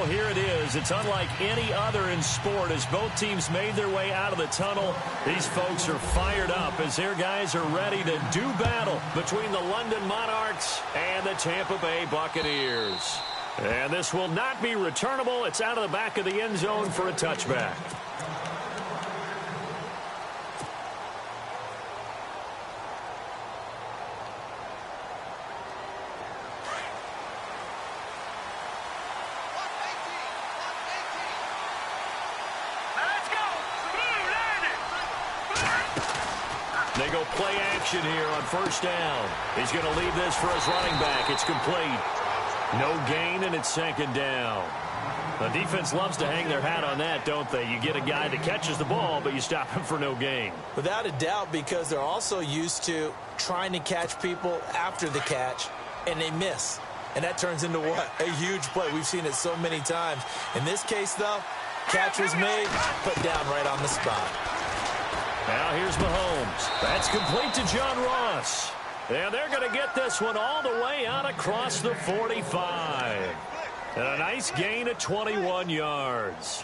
so here it is. It's unlike any other in sport as both teams made their way out of the tunnel. These folks are fired up as their guys are ready to do battle between the London Monarchs and the Tampa Bay Buccaneers. And this will not be returnable. It's out of the back of the end zone for a touchback. They go play action here on first down. He's going to leave this for his running back. It's complete. No gain, and it's second down. The defense loves to hang their hat on that, don't they? You get a guy that catches the ball, but you stop him for no gain. Without a doubt, because they're also used to trying to catch people after the catch, and they miss. And that turns into what? A huge play. We've seen it so many times. In this case, though, catch was made, put down right on the spot. Now here's Mahomes. That's complete to John Ross. And they're going to get this one all the way out across the 45. And a nice gain of 21 yards.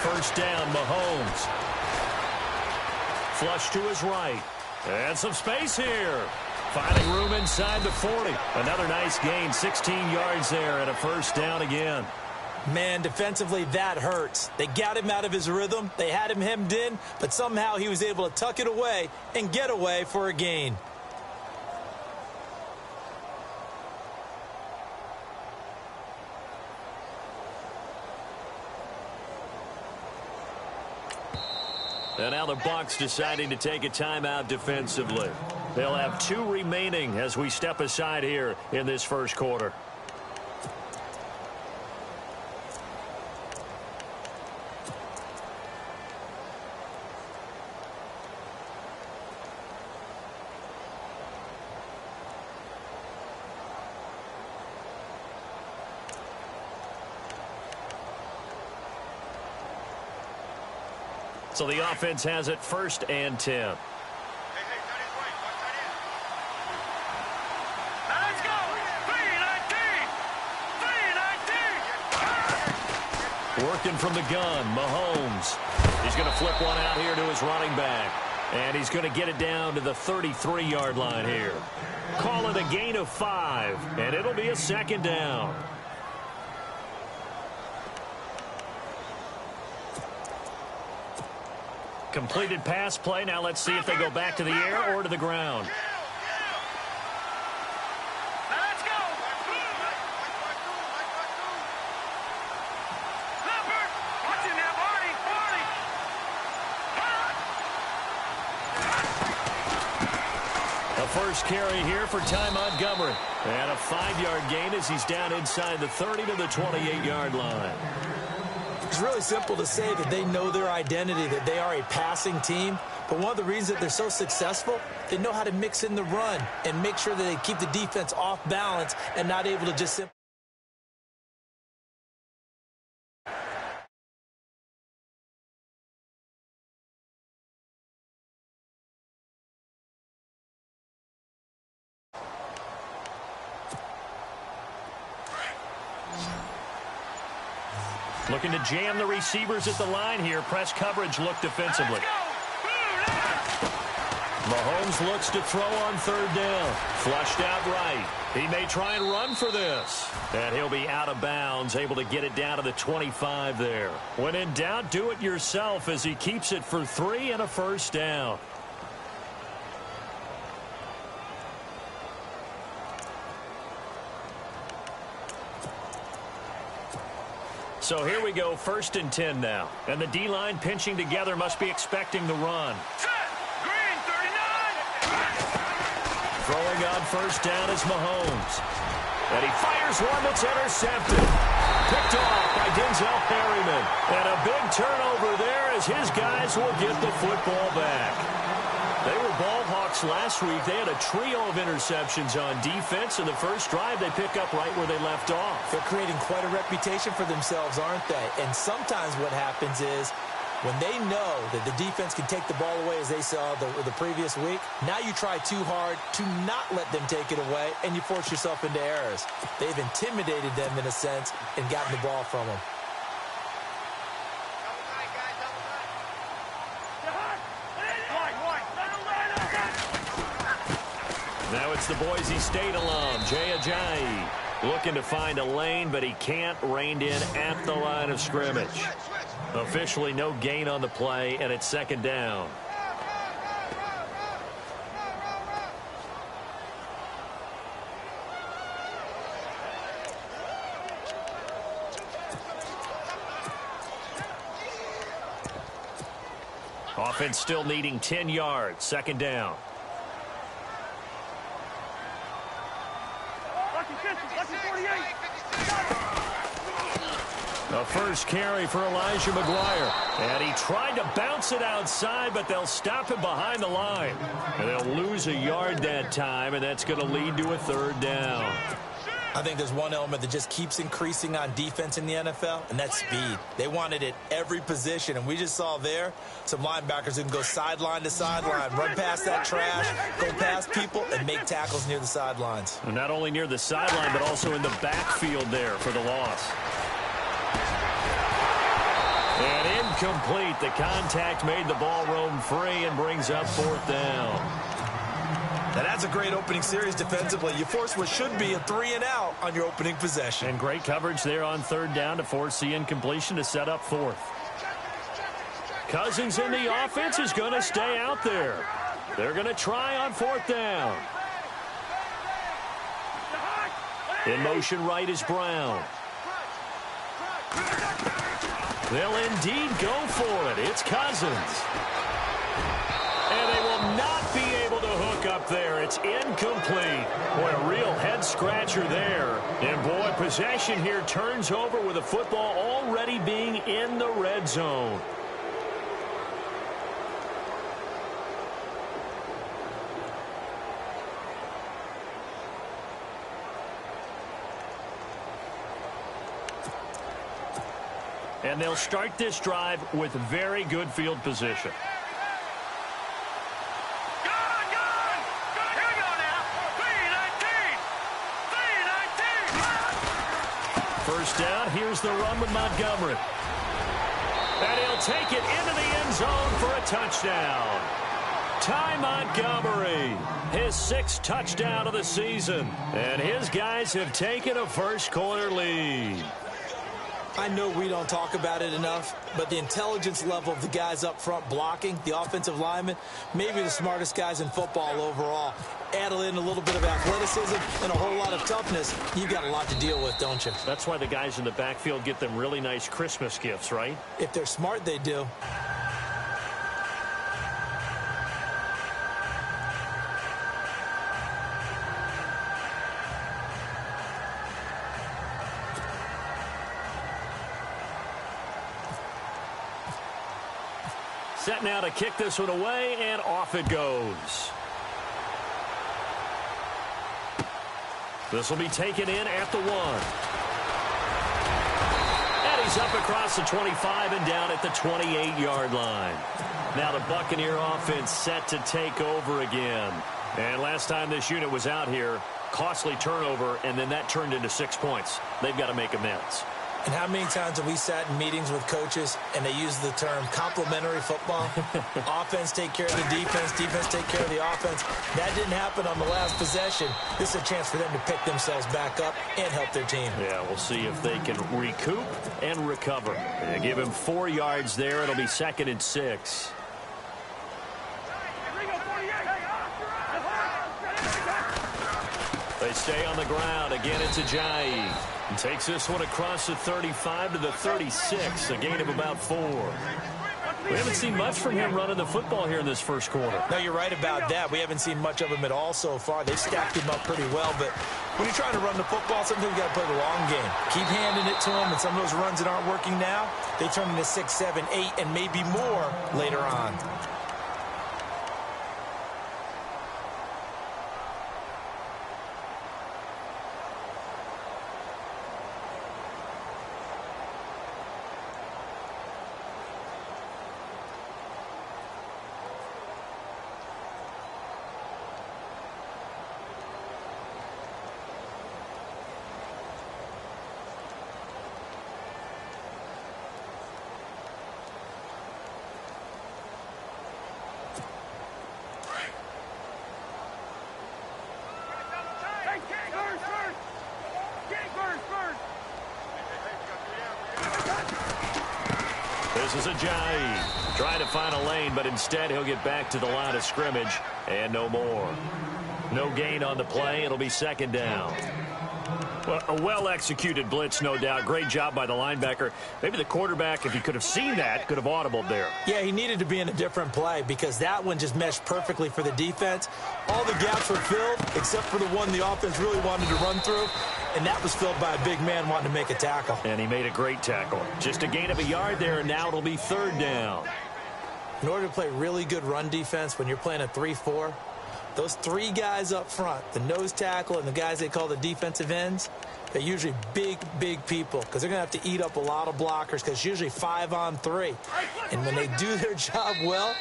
First down, Mahomes. Flush to his right. And some space here. Finding room inside the 40. Another nice gain, 16 yards there and a first down again. Man, defensively, that hurts. They got him out of his rhythm. They had him hemmed in, but somehow he was able to tuck it away and get away for a gain. And now the Bucs deciding to take a timeout defensively. They'll have 2 remaining as we step aside here in this first quarter. So the offense has it first and 10. Let's go. 3-19. Working from the gun, Mahomes. He's going to flip one out here to his running back. And he's going to get it down to the 33-yard line here. Call it a gain of 5, and it'll be a second down. Completed pass play. Now let's see if they go back to the air or to the ground. Let's go. Leopard. Watch him now, Barney. A first carry here for Ty Montgomery. And a 5-yard gain as he's down inside the 30 to the 28-yard line. It's really simple to say that they know their identity, that they are a passing team. But one of the reasons that they're so successful, they know how to mix in the run and make sure that they keep the defense off balance and not able to just simply. Looking to jam the receivers at the line here. Press coverage look defensively. Mahomes looks to throw on third down. Flushed out right. He may try and run for this. And he'll be out of bounds, able to get it down to the 25 there. When in doubt, do it yourself as he keeps it for 3 and a first down. So here we go, first and 10 now. And the D-line pinching together must be expecting the run. Green 39. Throwing on first down is Mahomes. And he fires one that's intercepted. picked off by Denzel Perryman. And a big turnover there as his guys will get the football back. They were ball hawks last week. They had a trio of interceptions on defense. In the first drive, they pick up right where they left off. They're creating quite a reputation for themselves, aren't they? And sometimes what happens is when they know that the defense can take the ball away, as they saw the previous week, now you try too hard to not let them take it away, and you force yourself into errors. They've intimidated them in a sense and gotten the ball from them. Now it's the Boise State alum, Jay Ajayi, looking to find a lane, but he can't. Reined in at the line of scrimmage. Officially no gain on the play, and it's second down. Offense still needing 10 yards. Second down. The first carry for Elijah McGuire. And he tried to bounce it outside, but they'll stop him behind the line. And they'll lose a yard that time, and that's going to lead to a third down. I think there's one element that just keeps increasing on defense in the NFL, and that's speed. They want it at every position, and we just saw there some linebackers who can go sideline to sideline, run past that trash, go past people, and make tackles near the sidelines. And not only near the sideline, but also in the backfield there for the loss. And incomplete. The contact made the ball roam free and brings up fourth down. Now that's a great opening series defensively. You force what should be a 3-and-out on your opening possession. And great coverage there on third down to force the incompletion to set up fourth. Cousins in the offense is going to stay out there. They're going to try on fourth down. In motion right is Brown. They'll indeed go for it. It's Cousins. And they will not be able to hook up there. It's incomplete. Boy, a real head-scratcher there. And, boy, possession here turns over with the football already being in the red zone. And they'll start this drive with very good field position. First down, here's the run with Montgomery. And he'll take it into the end zone for a touchdown. Ty Montgomery, his 6th touchdown of the season. And his guys have taken a first-quarter lead. I know we don't talk about it enough, but the intelligence level of the guys up front blocking, the offensive linemen, maybe the smartest guys in football overall. Add in a little bit of athleticism and a whole lot of toughness. You've got a lot to deal with, don't you? That's why the guys in the backfield get them really nice Christmas gifts, right? If they're smart, they do. Set now to kick this one away, and off it goes. This will be taken in at the 1. And he's up across the 25 and down at the 28-yard line. Now the Buccaneer offense set to take over again. And last time this unit was out here, costly turnover, and then that turned into 6 points. They've got to make amends. And how many times have we sat in meetings with coaches and they use the term complementary football? Offense take care of the defense, defense take care of the offense. That didn't happen on the last possession. This is a chance for them to pick themselves back up and help their team. Yeah, we'll see if they can recoup and recover. And give him 4 yards there. It'll be 2nd and 6. They stay on the ground. Again, it's Ajayi. He takes this one across the 35 to the 36, a gain of about 4. We haven't seen much from him running the football here in this first quarter. No, you're right about that. We haven't seen much of him at all so far. They've stacked him up pretty well, but when you're trying to run the football, sometimes you got to play the long game. Keep handing it to him, and some of those runs that aren't working now, they turn into 6, 7, 8, and maybe more later on. This is Ajayi trying to find a lane, but instead he'll get back to the line of scrimmage and no more. No gain on the play. It'll be second down. Well, a well-executed blitz, no doubt. Great job by the linebacker. Maybe the quarterback, if he could have seen that, could have audibled there. Yeah, he needed to be in a different play because that one just meshed perfectly for the defense. All the gaps were filled except for the one the offense really wanted to run through, and that was filled by a big man wanting to make a tackle. And he made a great tackle. Just a gain of a yard there, and now it'll be third down. In order to play really good run defense when you're playing a 3-4, those three guys up front, the nose tackle and the guys they call the defensive ends, they're usually big, big people because they're going to have to eat up a lot of blockers because it's usually 5-on-3. And when they do their job well,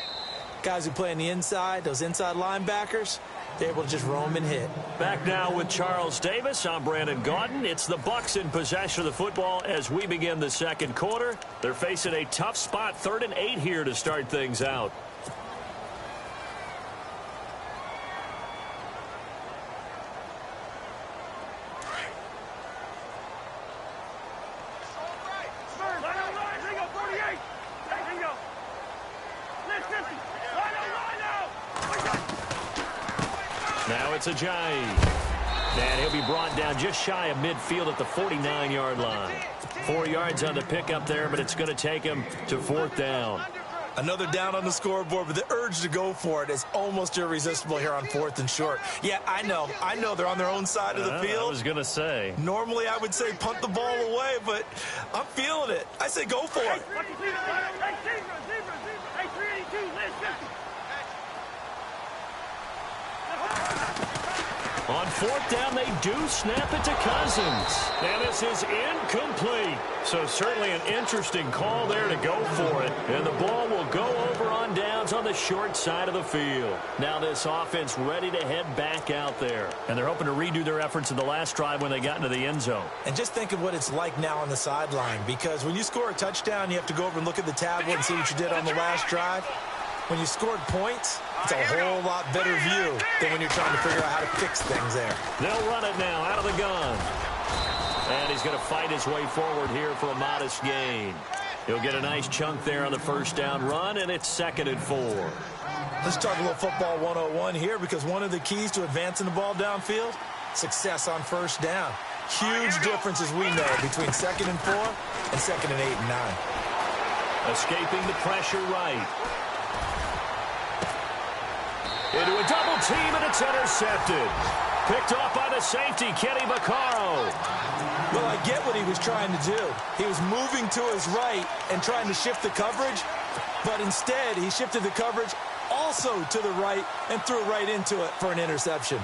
guys who play on the inside, those inside linebackers, they're able to just roam and hit. Back now with Charles Davis. I'm Brandon Gaudin. It's the Bucs in possession of the football as we begin the second quarter. They're facing a tough spot, 3rd and 8 here to start things out. Now it's Ajayi. And he'll be brought down just shy of midfield at the 49-yard line. 4 yards on the pickup there, but it's going to take him to 4th down. Another down on the scoreboard, but the urge to go for it is almost irresistible here on 4th and short. Yeah, I know they're on their own side of the field. I was going to say. Normally I would say punt the ball away, but I'm feeling it. I say go for it. On 4th down, they do snap it to Cousins. And this is incomplete. So certainly an interesting call there to go for it. And the ball will go over on downs on the short side of the field. Now this offense ready to head back out there. And they're hoping to redo their efforts in the last drive when they got into the end zone. And just think of what it's like now on the sideline. Because when you score a touchdown, you have to go over and look at the tablet and see what you did on the last drive. When you scored points, it's a whole lot better view than when you're trying to figure out how to fix things there. They'll run it now out of the gun. And he's going to fight his way forward here for a modest gain. He'll get a nice chunk there on the first down run, and it's 2nd and 4. Let's talk a little football 101 here because one of the keys to advancing the ball downfield, success on first down. Huge difference, as we know, between 2nd and 4 and 2nd and 8 and 9. Escaping the pressure right. Into a double team, and it's intercepted. Picked off by the safety, Kenny Vaccaro. Well, I get what he was trying to do. He was moving to his right and trying to shift the coverage, but instead he shifted the coverage also to the right and threw right into it for an interception.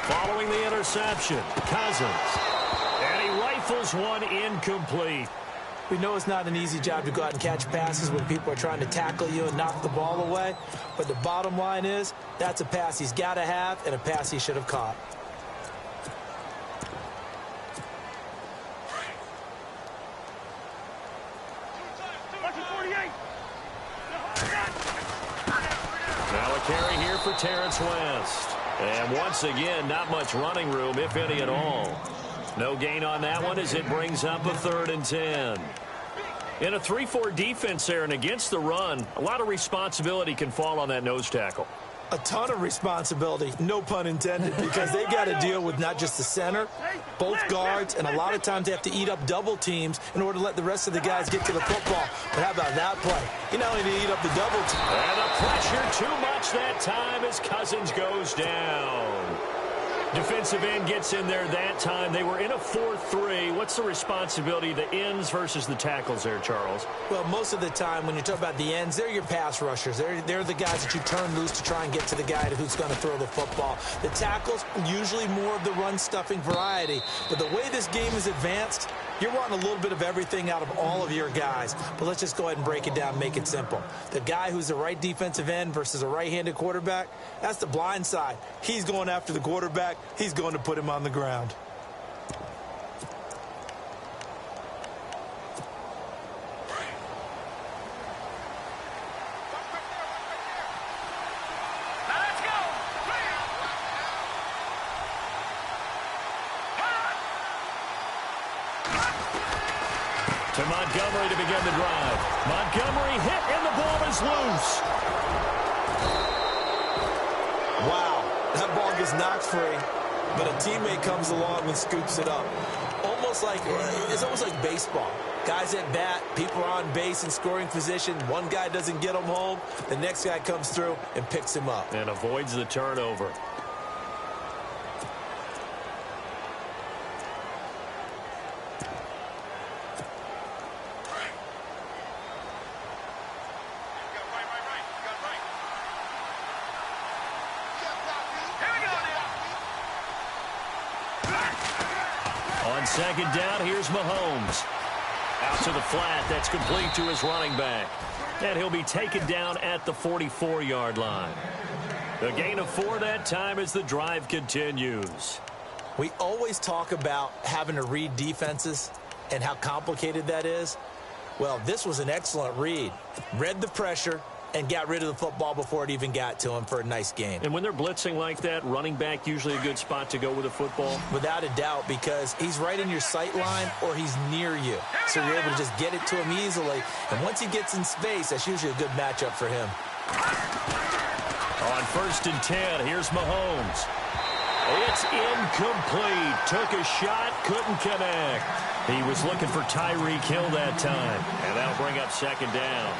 Following the interception, Cousins. And he rifles one incomplete. We know it's not an easy job to go out and catch passes when people are trying to tackle you and knock the ball away. But the bottom line is, that's a pass he's got to have and a pass he should have caught. Now a carry here for Terrence West. And once again, not much running room, if any at all. No gain on that one as it brings up a 3rd and 10. In a 3-4 defense there and against the run, a lot of responsibility can fall on that nose tackle. A ton of responsibility, no pun intended, because they've got to deal with not just the center, both guards, and a lot of times they have to eat up double teams in order to let the rest of the guys get to the football. But how about that play? You not only need to eat up the double team. And the pressure too much that time as Cousins goes down. Defensive end gets in there that time. They were in a 4-3. What's the responsibility of the ends versus the tackles there, Charles? Well, most of the time when you talk about the ends, they're your pass rushers. They're the guys that you turn loose to try and get to the guy who's going to throw the football. The tackles, usually more of the run-stuffing variety. But the way this game is advanced, you're wanting a little bit of everything out of all of your guys. But let's just go ahead and break it down and make it simple. The guy who's the right defensive end versus a right-handed quarterback, that's the blind side. He's going after the quarterback. He's going to put him on the ground. To Montgomery to begin the drive. Montgomery hit and the ball is loose. Wow, that ball gets knocked free, but a teammate comes along and scoops it up. It's almost like baseball. Guys at bat, people are on base in scoring position. One guy doesn't get him home. The next guy comes through and picks him up. And avoids the turnover. On second down, here's Mahomes. Out to the flat. That's complete to his running back. And he'll be taken down at the 44-yard line. The gain of 4 that time as the drive continues. We always talk about having to read defenses and how complicated that is. Well, this was an excellent read. Read the pressure and got rid of the football before it even got to him for a nice gain. And when they're blitzing like that, running back usually a good spot to go with the football? Without a doubt, because he's right in your sight line or he's near you. So you're able to just get it to him easily. And once he gets in space, that's usually a good matchup for him. On 1st and 10, here's Mahomes. It's incomplete. Took a shot, couldn't connect. He was looking for Tyreek Hill that time. And that'll bring up second down.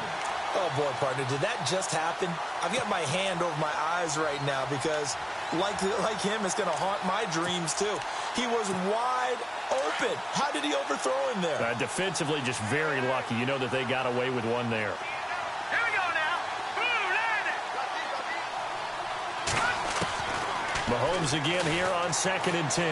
Oh, boy, partner, did that just happen? I've got my hand over my eyes right now because, like him, it's going to haunt my dreams, too. He was wide open. How did he overthrow him there? Defensively, just very lucky. You know that they got away with one there. Here we go now. Boom, landed. Mahomes again here on 2nd and 10.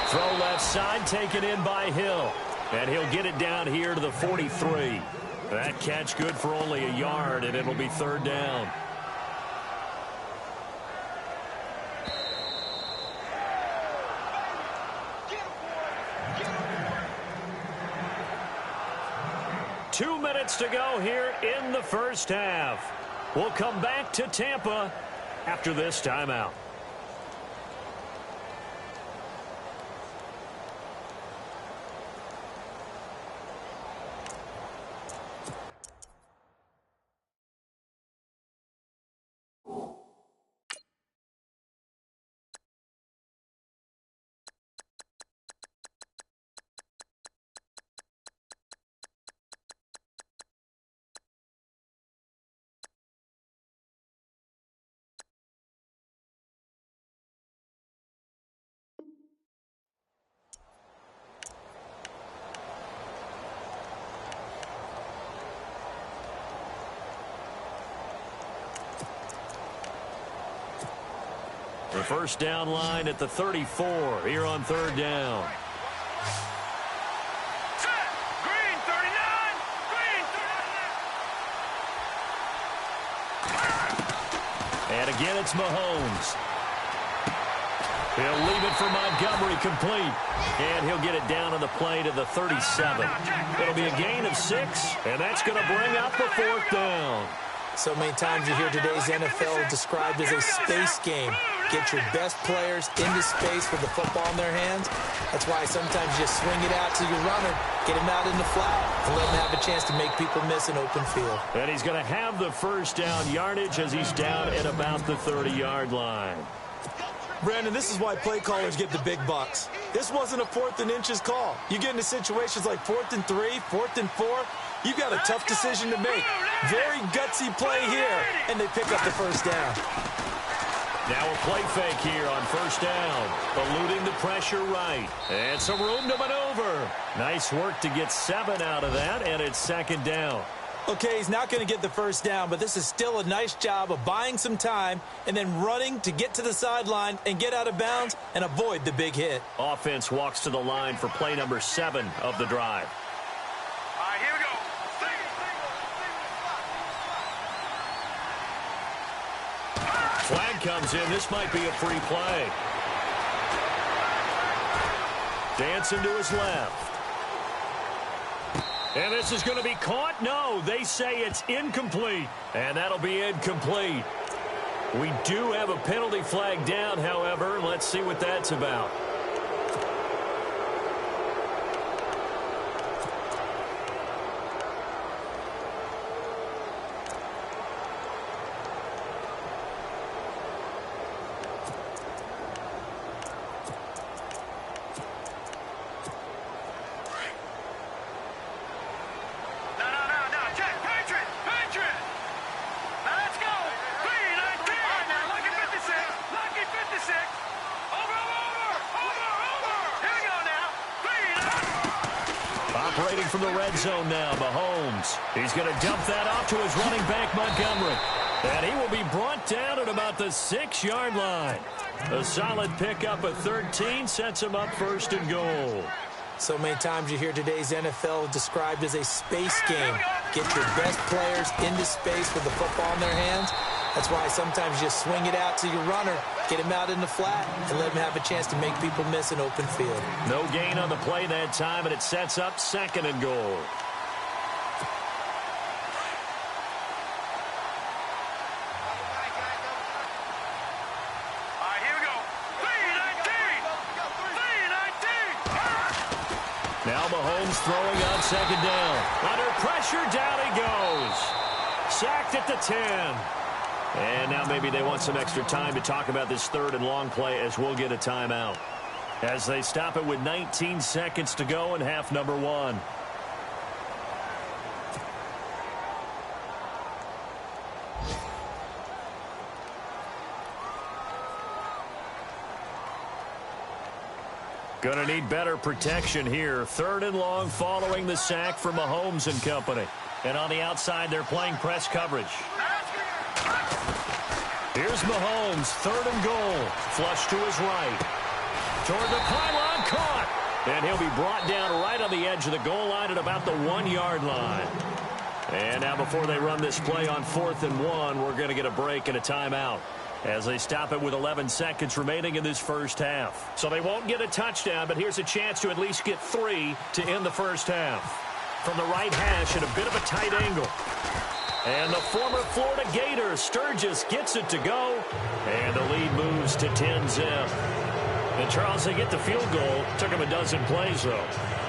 Throw left side, taken in by Hill. And he'll get it down here to the 43. That catch good for only a yard, and it'll be 3rd down. Two minutes to go here in the first half. We'll come back to Tampa after this timeout. The first down line at the 34 here on 3rd down. Set. Green 39. Green 39. And again, it's Mahomes. He'll leave it for Montgomery complete. And he'll get it down on the play to the 37. It'll be a gain of 6, and that's going to bring up the 4th down. So many times you hear today's NFL described as a space game. get your best players into space with the football in their hands. That's why sometimes you just swing it out to your runner, get him out in the flat, and let him have a chance to make people miss an open field. And he's going to have the first down yardage as he's down at about the 30-yard line. Brandon, this is why play callers get the big bucks. This wasn't a 4th and inches call. You get into situations like 4th and 3, 4th and 4, you've got a tough decision to make. Very gutsy play here, and they pick up the first down. Now a play fake here on first down, eluding the pressure right. And some room to maneuver. Nice work to get 7 out of that, and it's second down. Okay, he's not going to get the first down, but this is still a nice job of buying some time and then running to get to the sideline and get out of bounds and avoid the big hit. Offense walks to the line for play number 7 of the drive. All right, here we go. Flag comes in. This might be a free play. Dancing to his left. And this is going to be caught. No, they say it's incomplete. And that'll be incomplete. We do have a penalty flag down, however. Let's see what that's about. Operating from the red zone now, Mahomes. He's going to dump that off to his running back, Montgomery. And he will be brought down at about the 6-yard line. A solid pickup of 13 sets him up first and goal. So many times you hear today's NFL described as a space game. Get your best players into space with the football in their hands. That's why sometimes you swing it out to your runner, get him out in the flat, and let him have a chance to make people miss an open field. No gain on the play that time, and it sets up second and goal. Now Mahomes throwing on second down. Under pressure, down he goes. Sacked at the 10. And now maybe they want some extra time to talk about this third and long play as we'll get a timeout. As they stop it with 19 seconds to go in half number 1. Going to need better protection here. Third and long following the sack from Mahomes and company. And on the outside, they're playing press coverage. Here's Mahomes, third and goal. Flush to his right. Toward the pylon, caught. And he'll be brought down right on the edge of the goal line at about the 1-yard line. And now before they run this play on 4th and 1, we're going to get a break and a timeout as they stop it with 11 seconds remaining in this first half. So they won't get a touchdown, but here's a chance to at least get 3 to end the first half. From the right hash at a bit of a tight angle. And the former Florida Gator, Sturgis, gets it to go. And the lead moves to 10-0. And Charles, they get the field goal. Took him a dozen plays, though.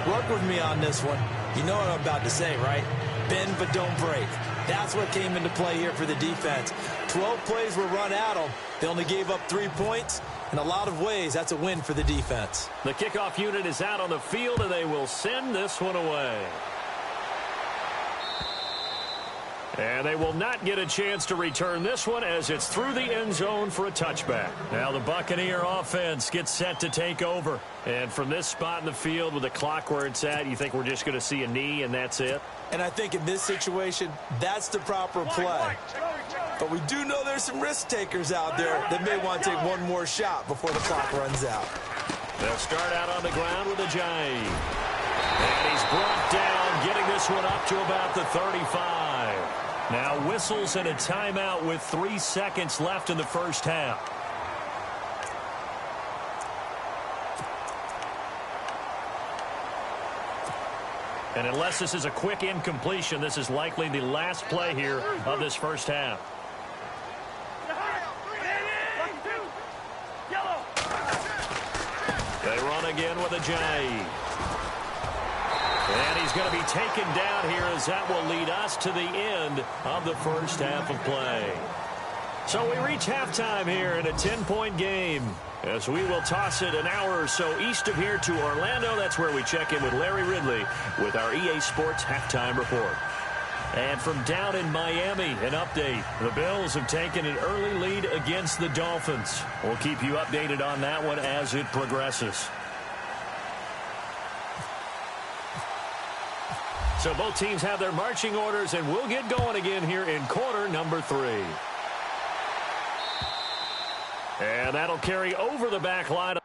Work with me on this one. You know what I'm about to say, right? Bend but don't break. That's what came into play here for the defense. 12 plays were run at them. They only gave up 3 points. In a lot of ways, that's a win for the defense. The kickoff unit is out on the field, and they will send this one away. And they will not get a chance to return this one as it's through the end zone for a touchback. Now the Buccaneer offense gets set to take over. And from this spot in the field with the clock where it's at, you think we're just going to see a knee and that's it? And I think in this situation, that's the proper play. But we do know there's some risk takers out there that may want to take one more shot before the clock runs out. They'll start out on the ground with a jive. And he's brought down, getting this one up to about the 35. Now whistles and a timeout with 3 seconds left in the first half. And unless this is a quick incompletion, this is likely the last play here of this first half. again with a J. And he's going to be taken down here as that will lead us to the end of the first half of play. So we reach halftime here in a 10-point game as we will toss it an hour or so east of here to Orlando. That's where we check in with Larry Ridley with our EA Sports halftime report. And from down in Miami, an update. The Bills have taken an early lead against the Dolphins. We'll keep you updated on that one as it progresses. So both teams have their marching orders, and we'll get going again here in quarter number 3. And that'll carry over the back line.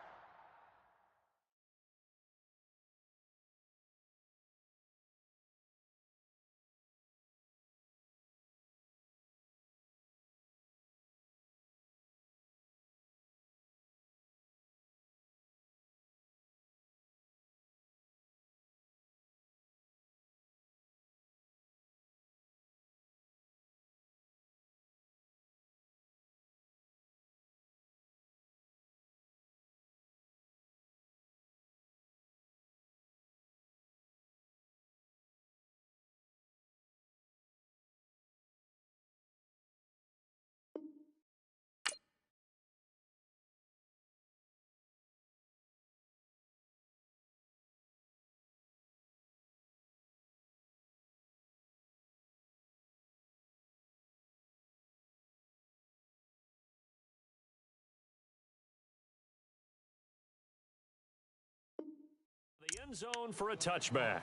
The end zone for a touchback.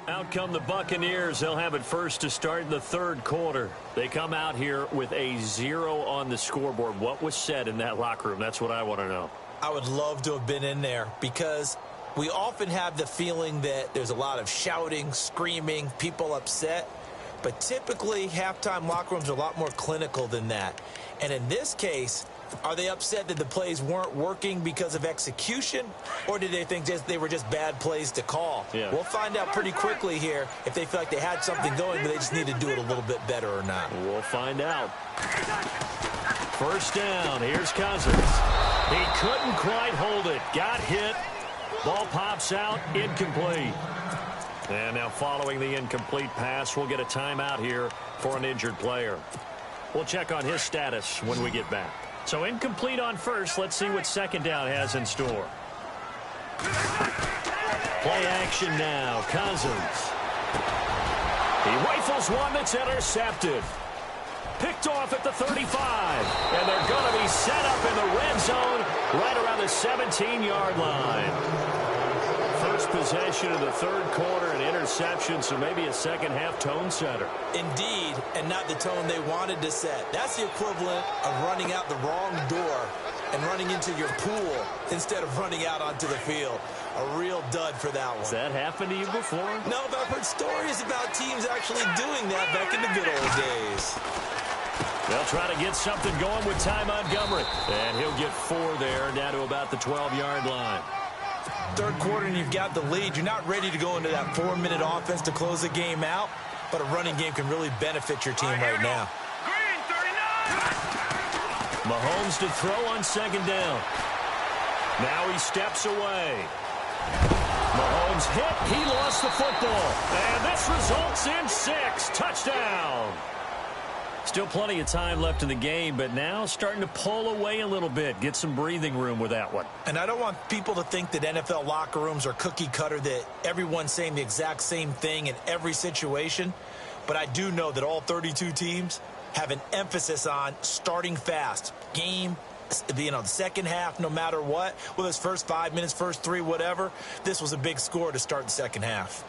Out come the Buccaneers. They'll have it first to start in the third quarter. They come out here with a 0 on the scoreboard. What was said in that locker room? That's what I want to know. I would love to have been in there because we often have the feeling that there's a lot of shouting, screaming, people upset. But typically, halftime locker rooms are a lot more clinical than that. And in this case, are they upset that the plays weren't working because of execution, or did they think they were just bad plays to call? Yeah. We'll find out pretty quickly here if they feel like they had something going, but they just need to do it a little bit better or not. We'll find out. First down. Here's Cousins. He couldn't quite hold it. Got hit. Ball pops out. Incomplete. And now following the incomplete pass, we'll get a timeout here for an injured player. We'll check on his status when we get back. So incomplete on first. Let's see what second down has in store. Play action now. Cousins. He rifles one that's intercepted. Picked off at the 35. And they're going to be set up in the red zone right around the 17-yard line. First possession of the third quarter, an interception, so maybe a second-half tone setter. Indeed, and not the tone they wanted to set. That's the equivalent of running out the wrong door and running into your pool instead of running out onto the field. A real dud for that one. Has that happened to you before? No, but I've heard stories about teams actually doing that back in the good old days. They'll try to get something going with Ty Montgomery. And he'll get 4 there, down to about the 12-yard line. Third quarter and you've got the lead. You're not ready to go into that 4-minute offense to close the game out, but a running game can really benefit your team right now. Green, 39. Mahomes to throw on second down. Now he steps away. Mahomes hit. He lost the football. And this results in 6. Touchdown. Still plenty of time left in the game, but now starting to pull away a little bit. Get some breathing room with that one. And I don't want people to think that NFL locker rooms are cookie cutter, that everyone's saying the exact same thing in every situation. But I do know that all 32 teams have an emphasis on starting fast. Game, the second half, no matter what. Whether it's first 5 minutes, first 3, whatever. This was a big score to start the second half.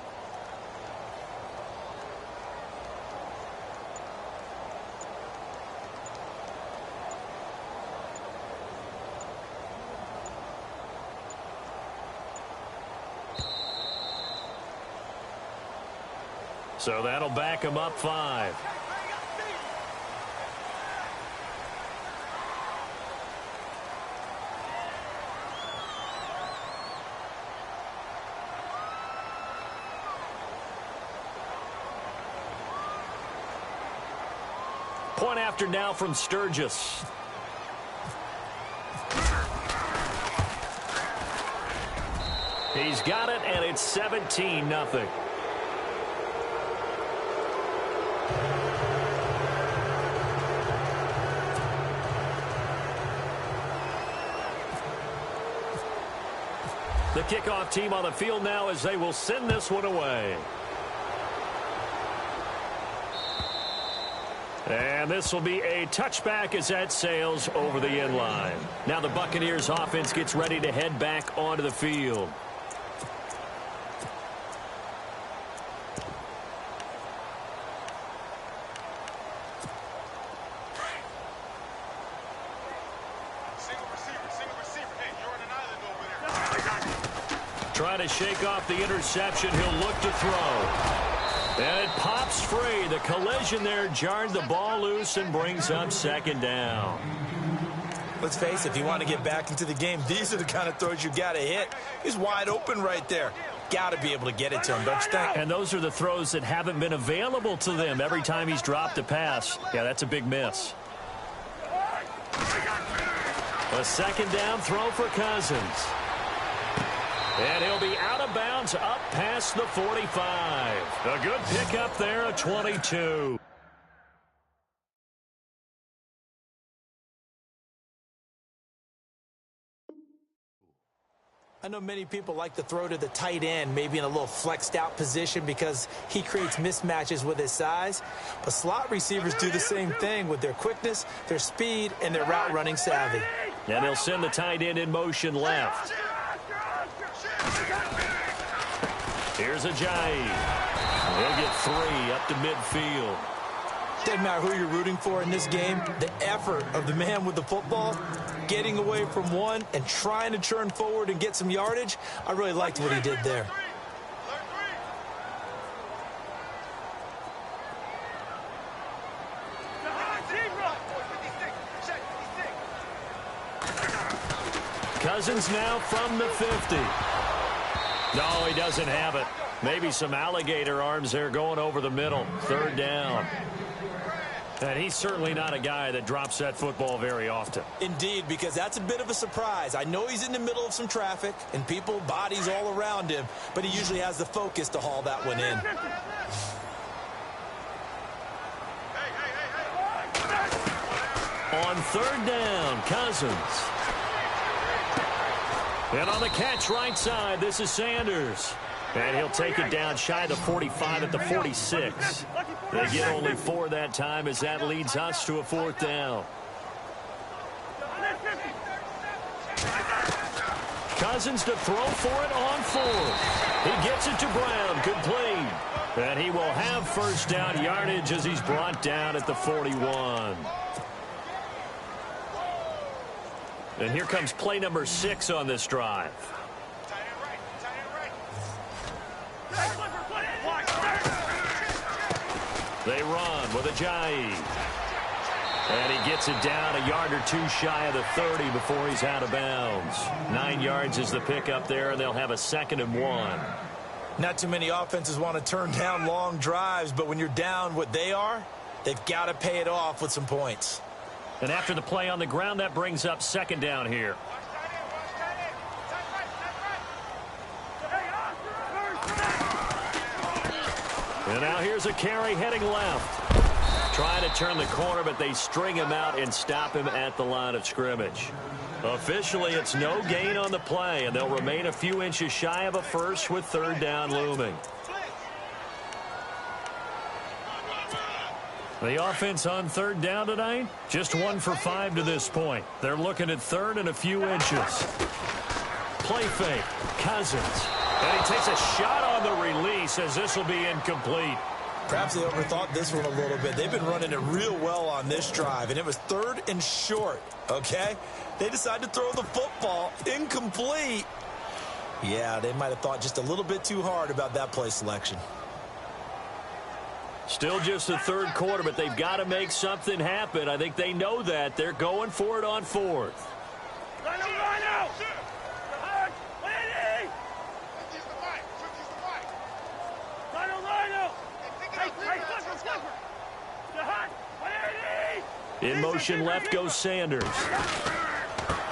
So that'll back him up 5. Point after now from Sturgis. He's got it, and it's 17-0. The kickoff team on the field now as they will send this one away. And this will be a touchback as that sails over the end line. Now the Buccaneers offense gets ready to head back onto the field. Trying to shake off the interception. He'll look to throw. And it pops free. The collision there jarred the ball loose and brings up second down. Let's face it, if you want to get back into the game, these are the kind of throws you got to hit. He's wide open right there. Got to be able to get it to him, don't you think? And those are the throws that haven't been available to them every time he's dropped a pass. Yeah, that's a big miss. A second down throw for Cousins. And he'll be out of bounds up past the 45. A good pickup there, a 22. I know many people like to throw to the tight end, maybe in a little flexed out position because he creates mismatches with his size. But slot receivers do the same thing with their quickness, their speed, and their route running savvy. And they'll send the tight end in motion left. Here's Ajayi. He'll get 3 up to midfield. Doesn't matter who you're rooting for in this game, the effort of the man with the football, getting away from one and trying to turn forward and get some yardage, I really liked what he did there. Cousins now from the 50. No, he doesn't have it. Maybe some alligator arms there going over the middle. Third down. And he's certainly not a guy that drops that football very often. Indeed, because that's a bit of a surprise. I know he's in the middle of some traffic and people, bodies all around him, but he usually has the focus to haul that one in. On third down, Cousins. And on the catch right side, this is Sanders. And he'll take it down shy of the 45 at the 46. They get only 4 that time as that leads us to a 4th down. Cousins to throw for it on 4th. He gets it to Brown, complete. And he will have first down yardage as he's brought down at the 41. And here comes play number 6 on this drive. They run with Ajayi. And he gets it down a yard or 2 shy of the 30 before he's out of bounds. 9 yards is the pickup there, and they'll have a 2nd and 1. Not too many offenses want to turn down long drives, but when you're down what they are, they've got to pay it off with some points. And after the play on the ground, that brings up 2nd down here. And now here's a carry heading left. Trying to turn the corner, but they string him out and stop him at the line of scrimmage. Officially, it's no gain on the play, and they'll remain a few inches shy of a first with 3rd down looming. The offense on 3rd down tonight, just 1 for 5 to this point. They're looking at 3rd and a few inches. Play fake, Cousins. And he takes a shot on the release as this will be incomplete. Perhaps they overthought this one a little bit. They've been running it real well on this drive, and it was 3rd and short, okay? They decided to throw the football incomplete. Yeah, they might have thought just a little bit too hard about that play selection. Still just the 3rd quarter, but they've got to make something happen. I think they know that. They're going for it on 4th. In motion left goes Sanders.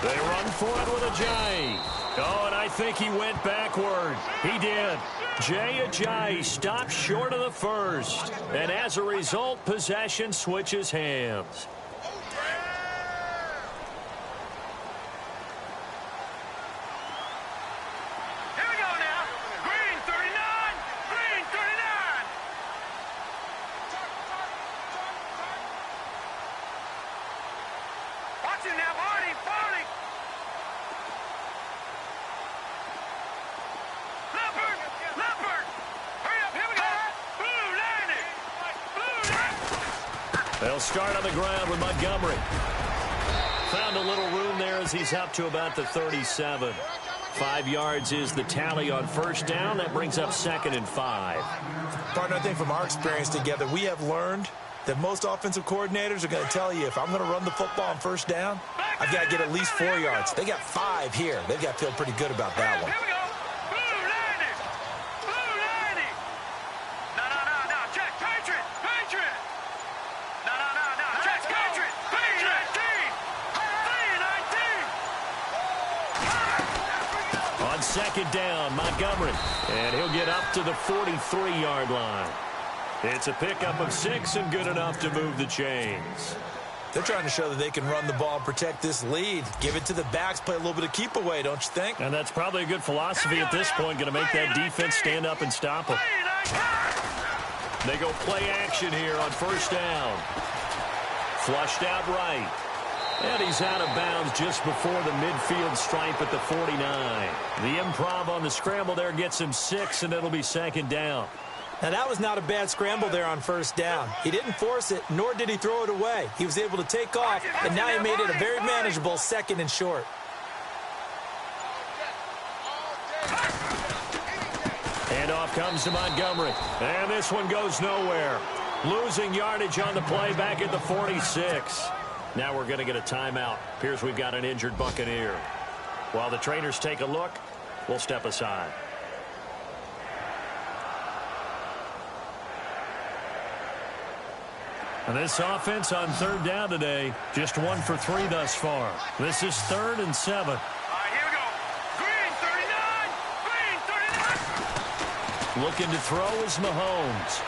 They run for it with Ajayi. Oh, and I think he went backward. He did. Jay Ajayi stopped short of the first. And as a result, possession switches hands. They'll start on the ground with Montgomery. Found a little room there as he's up to about the 37. 5 yards is the tally on first down. That brings up 2nd and 5. Partner, I think from our experience together, we have learned that most offensive coordinators are going to tell you, if I'm going to run the football on first down, I've got to get at least 4 yards. They got 5 here. They've got to feel pretty good about that one. On 2nd down, Montgomery. And he'll get up to the 43-yard line. It's a pickup of 6 and good enough to move the chains. They're trying to show that they can run the ball and protect this lead. Give it to the backs, play a little bit of keep away, don't you think? And that's probably a good philosophy at this point, going to make that defense stand up and stop them. They go play action here on first down. Flushed out right. And he's out of bounds just before the midfield stripe at the 49. The improv on the scramble there gets him 6, and it'll be 2nd down. Now, that was not a bad scramble there on first down. He didn't force it, nor did he throw it away. He was able to take off, and now he made it a very manageable 2nd and short. And off comes to Montgomery. And this one goes nowhere. Losing yardage on the play back at the 46. Now we're going to get a timeout. Appears we've got an injured Buccaneer. While the trainers take a look, we'll step aside. And this offense on 3rd down today, just 1 for 3 thus far. This is 3rd and 7. All right, here we go. Green 39. Green 39. Looking to throw is Mahomes.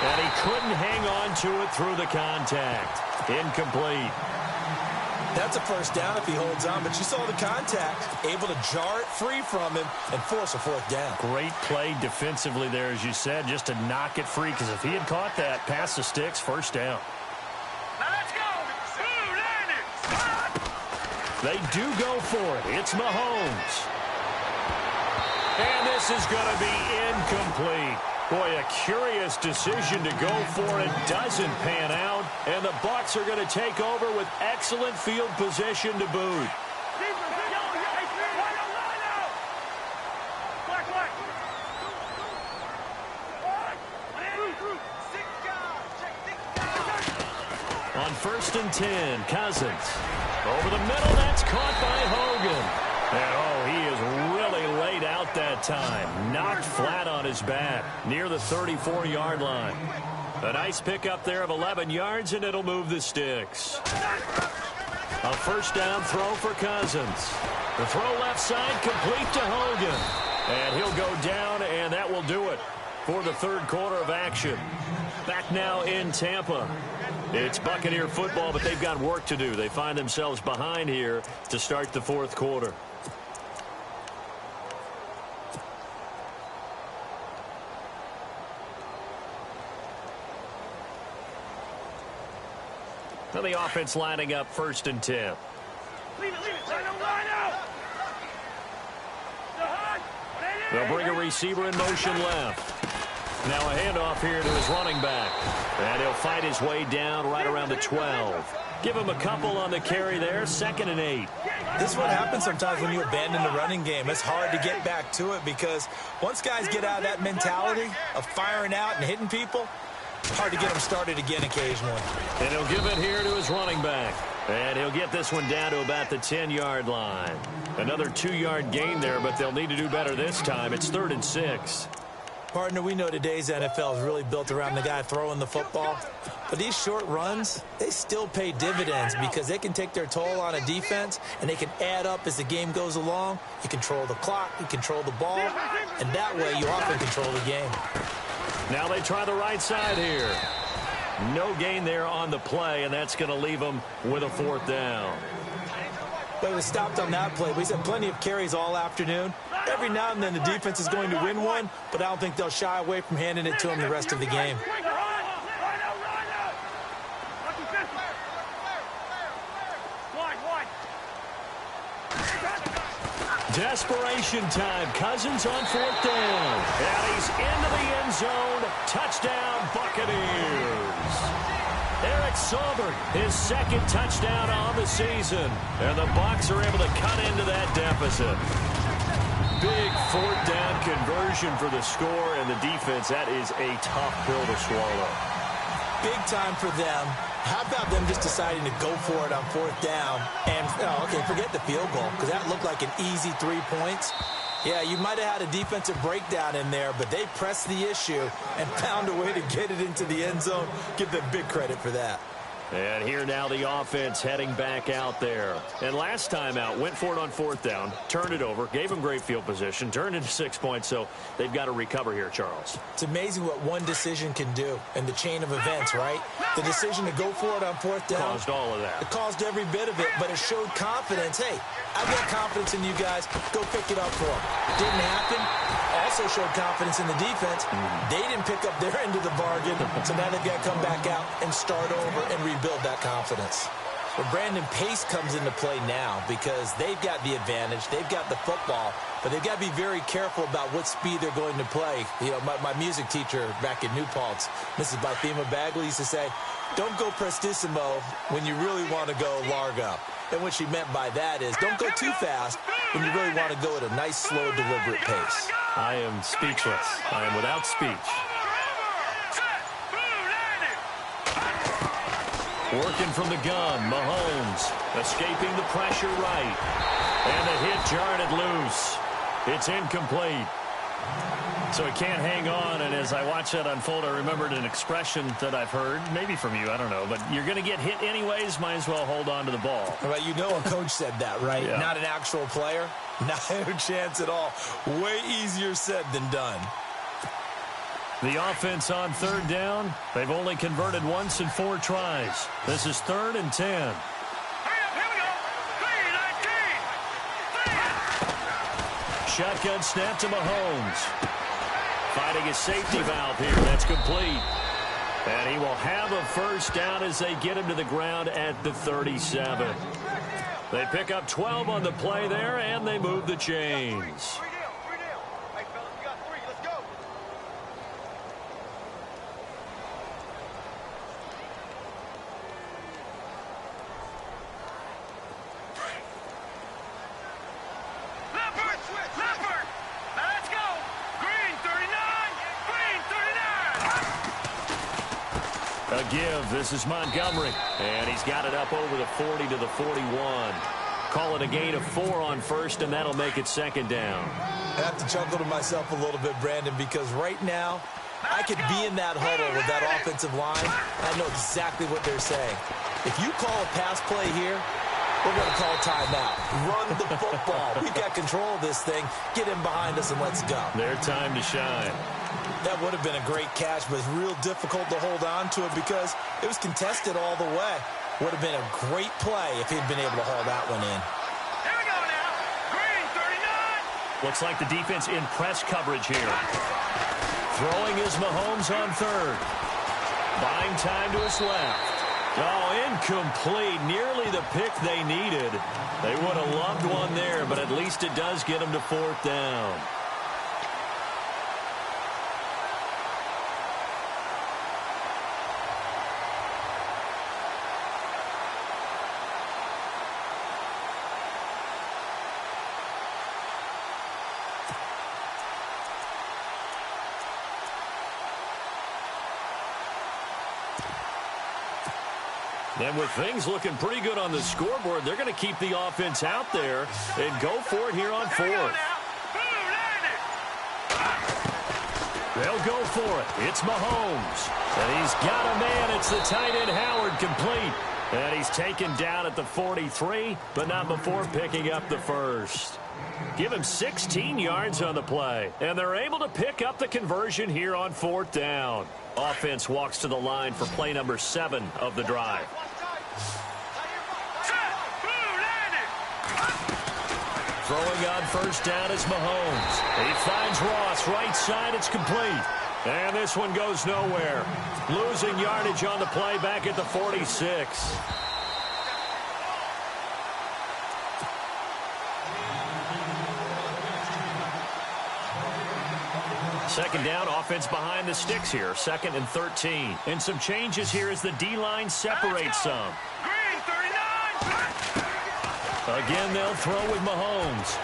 And he couldn't hang on to it through the contact. Incomplete. That's a first down if he holds on, but you saw the contact, able to jar it free from him and force a 4th down. Great play defensively there, as you said, just to knock it free, because if he had caught that, past the sticks, first down. Now let's go. Blue landing. They do go for it. It's Mahomes. And this is going to be incomplete. Boy, a curious decision to go for it. Doesn't pan out. And the Bucs are going to take over with excellent field position to boot. On 1st and 10, Cousins. Over the middle, that's caught by Hogan. And, oh, he is really laid out that time. Knocked flat on his back near the 34-yard line. A nice pickup there of 11 yards, and it'll move the sticks. A first down throw for Cousins. The throw left side complete to Hogan. And he'll go down, and that will do it for the 3rd quarter of action. Back now in Tampa. It's Buccaneer football, but they've got work to do. They find themselves behind here to start the 4th quarter. And the offense lining up 1st and 10. Leave it. Line out. They'll bring a receiver in motion left. Now a handoff here to his running back. And he'll fight his way down right around the 12. Give him a couple on the carry there. 2nd and 8. This is what happens sometimes when you abandon the running game. It's hard to get back to it because once guys get out of that mentality of firing out and hitting people, hard to get them started again occasionally. And he'll give it here to his running back. And he'll get this one down to about the 10-yard line. Another 2-yard gain there, but they'll need to do better this time. It's 3rd and 6. Partner, we know today's NFL is really built around the guy throwing the football. But these short runs, they still pay dividends because they can take their toll on a defense, and they can add up as the game goes along. You control the clock, you control the ball, and that way you often control the game. Now they try the right side here. No gain there on the play, and that's going to leave them with a 4th down. But it was stopped on that play. We've had plenty of carries all afternoon. Every now and then the defense is going to win one, but I don't think they'll shy away from handing it to them the rest of the game. Desperation time. Cousins on 4th down. And he's into the end zone. Touchdown, Buccaneers. Eric Saubert, his 2nd touchdown on the season. And the Bucs are able to cut into that deficit. Big 4th down conversion for the score, and the defense, that is a tough pill to swallow. Big time for them. How about them just deciding to go for it on 4th down? And, okay, forget the field goal, because that looked like an easy 3 points. Yeah, you might have had a defensive breakdown in there, but they pressed the issue and found a way to get it into the end zone. Give them big credit for that. And here now the offense heading back out there. And last time out, went for it on 4th down, turned it over, gave them great field position, turned into 6 points, so they've got to recover here, Charles. It's amazing what one decision can do in the chain of events, right? The decision to go for it on 4th down. Caused all of that. It caused every bit of it, but it showed confidence. Hey, I've got confidence in you guys. Go pick it up for them. Didn't happen. Also showed confidence in the defense. They didn't pick up their end of the bargain, so now they've got to come back out and start over and rebuild that confidence. But Brandon, pace comes into play now because they've got the advantage. They've got the football, but they've got to be very careful about what speed they're going to play. You know, my music teacher back in New Paltz, Mrs. Bythema Bagley, used to say, don't go prestissimo when you really want to go largo. And what she meant by that is don't go too fast when you really want to go at a nice, slow, deliberate pace. I am speechless. I am without speech. Working from the gun, Mahomes escaping the pressure right. And the hit jarred it loose. It's incomplete. So he can't hang on, and as I watch that unfold, I remembered an expression that I've heard, maybe from you, I don't know, but you're going to get hit anyways, might as well hold on to the ball. Well, you know a coach said that, right? Yeah. Not an actual player. Not a chance at all. Way easier said than done. The offense on 3rd down, they've only converted once in 4 tries. This is 3rd and 10. Hurry up, here we go. 3-19. Shotgun snap to Mahomes. Fighting a safety valve here. That's complete. And he will have a 1st down as they get him to the ground at the 37. They pick up 12 on the play there, and they move the chains. Hey, fellas, we got 3. Let's go. Leopard! Now let's go! Green 39! Green 39! A give. This is Montgomery. And he's got it up over the 40 to the 41. Call it a gain of 4 on 1st, and that'll make it 2nd down. I have to chuckle to myself a little bit, Brandon, because right now, I could be in that huddle with that offensive line. I know exactly what they're saying. If you call a pass play here, we're going to call timeout. Run the football. We've got control of this thing. Get him behind us and let's go. Their time to shine. That would have been a great catch, but it's real difficult to hold on to it because it was contested all the way. Would have been a great play if he'd been able to haul that one in. Here we go now. Green 39! Looks like the defense in press coverage here. Throwing is Mahomes on 3rd. Buying time to his left. Oh, incomplete. Nearly the pick they needed. They would have loved one there, but at least it does get them to 4th down. And with things looking pretty good on the scoreboard, they're going to keep the offense out there and go for it here on 4th. They'll go for it. It's Mahomes. And he's got a man. It's the tight end Howard complete. And he's taken down at the 43, but not before picking up the first. Give him 16 yards on the play. And they're able to pick up the conversion here on 4th down. Offense walks to the line for play number 7 of the drive. Throwing on 1st down is Mahomes. He finds Ross right side. It's complete. And this one goes nowhere. Losing yardage on the play back at the 46. Second down, offense behind the sticks here. 2nd and 13. And some changes here as the D-line separates some. Green 39. Again, they'll throw with Mahomes.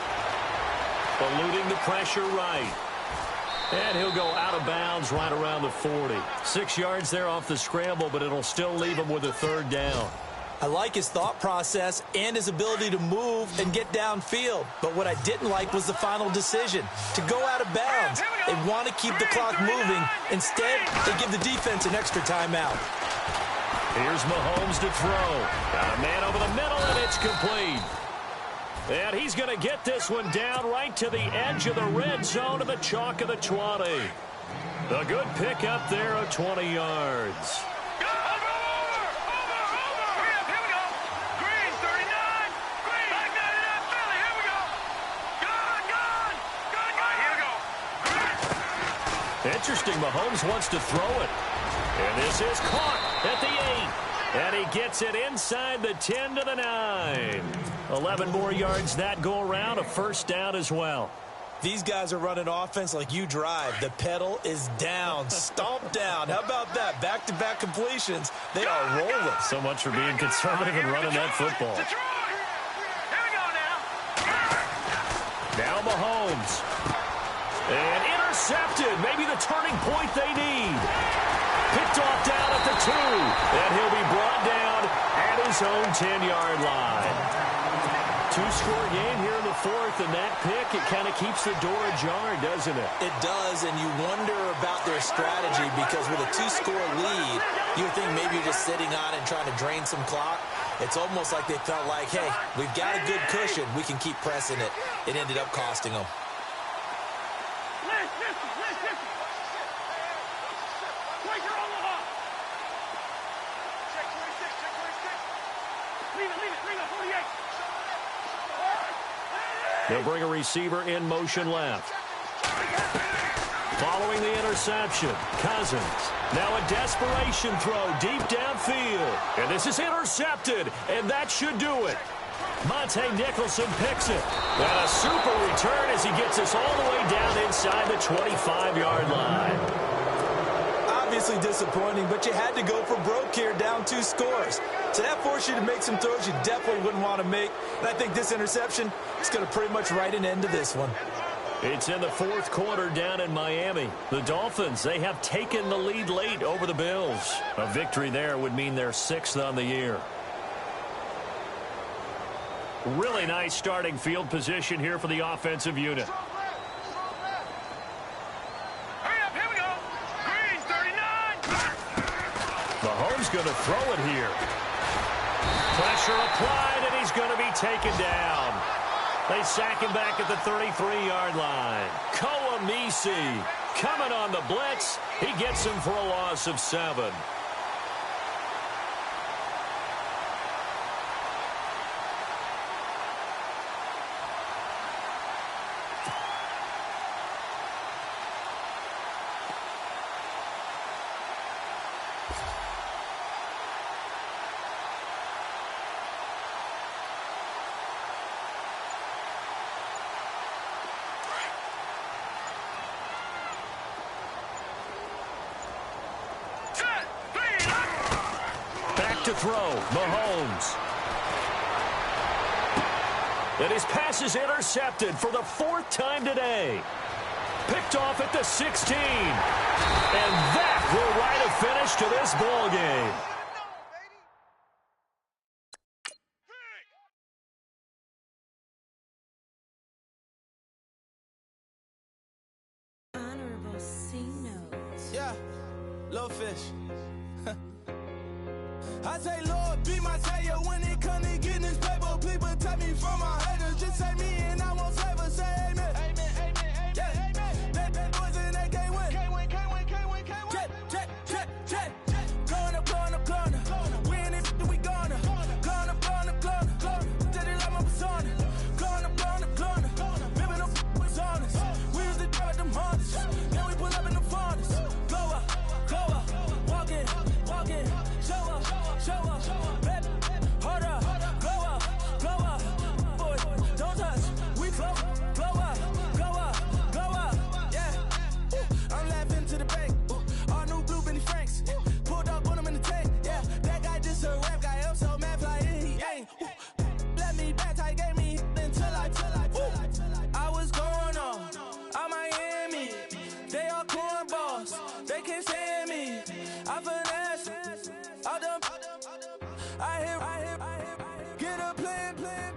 Eluding the pressure right. And he'll go out of bounds right around the 40. 6 yards there off the scramble, but it'll still leave him with a 3rd down. I like his thought process and his ability to move and get downfield. But what I didn't like was the final decision, to go out of bounds. They want to keep the clock moving. Instead, they give the defense an extra timeout. Here's Mahomes to throw. Got a man over the middle, and it's complete. And he's going to get this one down right to the edge of the red zone of the chalk of the 20. A good pickup there of 20 yards. Interesting, Mahomes wants to throw it. And this is caught at the 8. And he gets it inside the 10 to the 9. 11 more yards that go around, a 1st down as well. These guys are running offense like you drive. The pedal is down, stomped down. How about that? Back-to-back completions. They are rolling. So much for being conservative and running that football. Now Mahomes. And intercepted. Maybe the turning point they need. Picked off down at the 2. And he'll be brought down at his own 10-yard line. 2-score game here in the 4th, and that pick, it kind of keeps the door ajar, doesn't it? It does, and you wonder about their strategy because with a 2-score lead, you would think maybe you're just sitting on it and trying to drain some clock. It's almost like they felt like, hey, we've got a good cushion. We can keep pressing it. It ended up costing them. They'll bring a receiver in motion left. Following the interception, Cousins. Now a desperation throw deep downfield. And this is intercepted, and that should do it. Monte Nicholson picks it. And a super return as he gets us all the way down inside the 25-yard line. Obviously disappointing, but you had to go for broke here, down 2 scores. So that forced you to make some throws you definitely wouldn't want to make. And I think this interception is going to pretty much write an end to this one. It's in the 4th quarter down in Miami. The Dolphins, they have taken the lead late over the Bills. A victory there would mean they're 6th on the year. Really nice starting field position here for the offensive unit. Mahomes going to throw it here. Pressure applied, and he's going to be taken down. They sack him back at the 33-yard line. Koamisi coming on the blitz. He gets him for a loss of 7. To throw, Mahomes. And his pass is intercepted for the 4th time today. Picked off at the 16. And that will write a finish to this ball game. Honorable Senior. goldfish. I say, Lord, be my savior when it come to getting this paper. Please protect me from my haters. Just say me and I won't save her. Say amen. Amen, amen, amen, yeah. Amen. That boys and they can't win. Can't win, can't win, can't win, can't win. Check, check, check, check. Gonna, gonna, gonna. We in it, we gonna. Gonna, gonna, gonna. Did it like my persona. Gonna, gonna, gonna. Remember the was honest. We used to drive them Hondas. Then we pull up in the Fondas. Glow up, walk in, walk in. Show up, show up, baby, hold up, glow up, boy, don't touch, we glow up, yeah. I'm laughing to the bank, all new blue Benny Franks, pulled up on him in the tank, yeah. That guy just a rap guy, I'm so mad, fly in, he ain't. Let me back, tight gave me until I was going on Miami, they all cornballs, they can't stand me, I finesse. I hear, get a plan.